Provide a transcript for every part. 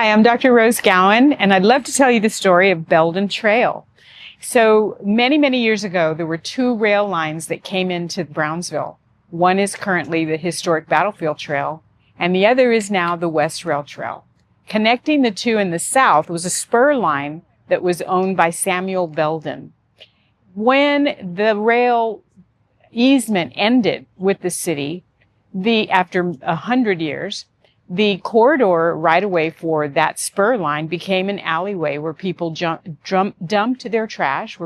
Hi, I'm Dr. Rose Gowen, and I'd love to tell you the story of Belden Trail. So many years ago, there were two rail lines that came into Brownsville. One is currently the historic Battlefield Trail, and the other is now the West Rail Trail. Connecting the two in the south was a spur line that was owned by Samuel Belden. When the rail easement ended with the city, after 100 years, the corridor right away for that spur line became an alleyway where people dumped their trash,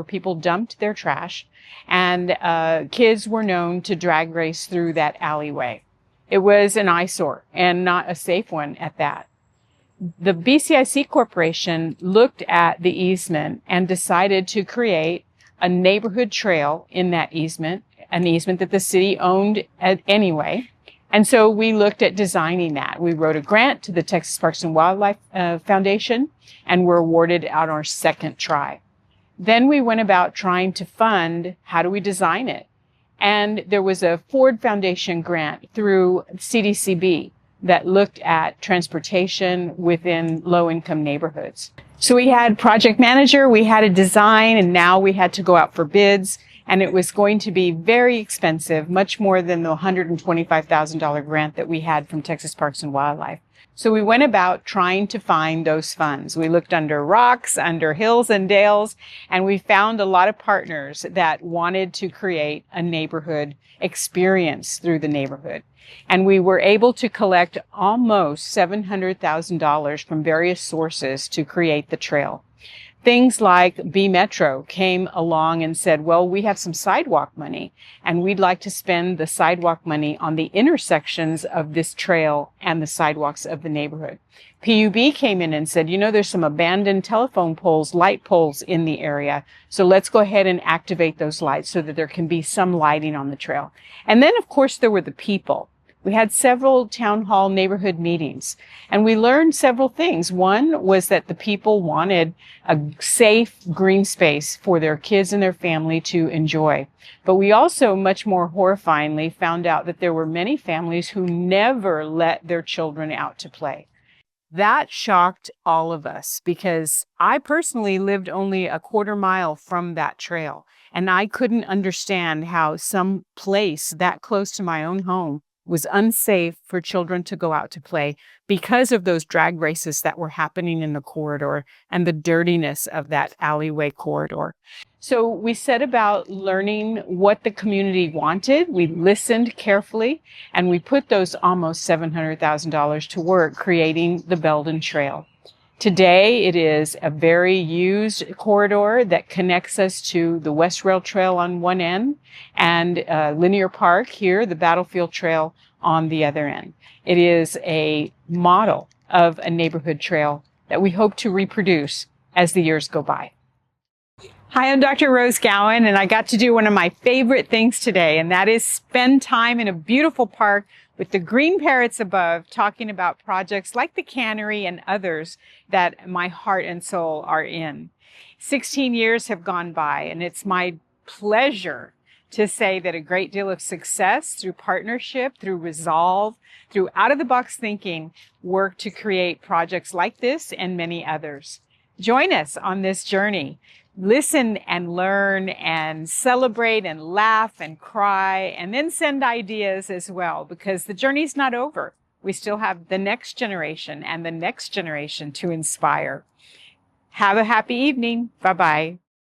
and kids were known to drag race through that alleyway. It was an eyesore and not a safe one at that. The BCIC Corporation looked at the easement and decided to create a neighborhood trail in that easement, an easement that the city owned anyway. And so we looked at designing that. We wrote a grant to the Texas Parks and Wildlife Foundation and were awarded on our second try. Then we went about trying to fund, how do we design it? And there was a Ford Foundation grant through CDCB that looked at transportation within low-income neighborhoods. So we had project manager, we had a design, and now we had to go out for bids. And it was going to be very expensive, much more than the $125,000 grant that we had from Texas Parks and Wildlife. So we went about trying to find those funds. We looked under rocks, under hills and dales, and we found a lot of partners that wanted to create a neighborhood experience through the neighborhood. And we were able to collect almost $700,000 from various sources to create the trail. Things like B Metro came along and said, well, we have some sidewalk money and we'd like to spend the sidewalk money on the intersections of this trail and the sidewalks of the neighborhood. PUB came in and said, you know, there's some abandoned telephone poles, light poles in the area. So let's go ahead and activate those lights so that there can be some lighting on the trail. And then, of course, there were the people. We had several town hall neighborhood meetings, and we learned several things. One was that the people wanted a safe green space for their kids and their family to enjoy. But we also, much more horrifyingly, found out that there were many families who never let their children out to play. That shocked all of us because I personally lived only a quarter mile from that trail, and I couldn't understand how some place that close to my own home was unsafe for children to go out to play because of those drag races that were happening in the corridor and the dirtiness of that alleyway corridor. So we set about learning what the community wanted. We listened carefully, and we put those almost $700,000 to work creating the Belden Trail. Today, it is a very used corridor that connects us to the West Rail Trail on one end and Linear Park here, the Battlefield Trail on the other end. It is a model of a neighborhood trail that we hope to reproduce as the years go by. Hi, I'm Dr. Rose Gowen, and I got to do one of my favorite things today, and that is spend time in a beautiful park with the green parrots above, talking about projects like the cannery and others that my heart and soul are in. 16 years have gone by, and it's my pleasure to say that a great deal of success through partnership, through resolve, through out-of-the-box thinking, work to create projects like this and many others. Join us on this journey. Listen and learn and celebrate and laugh and cry, and then send ideas as well, because the journey's not over. We still have the next generation and the next generation to inspire. Have a happy evening. Bye-bye.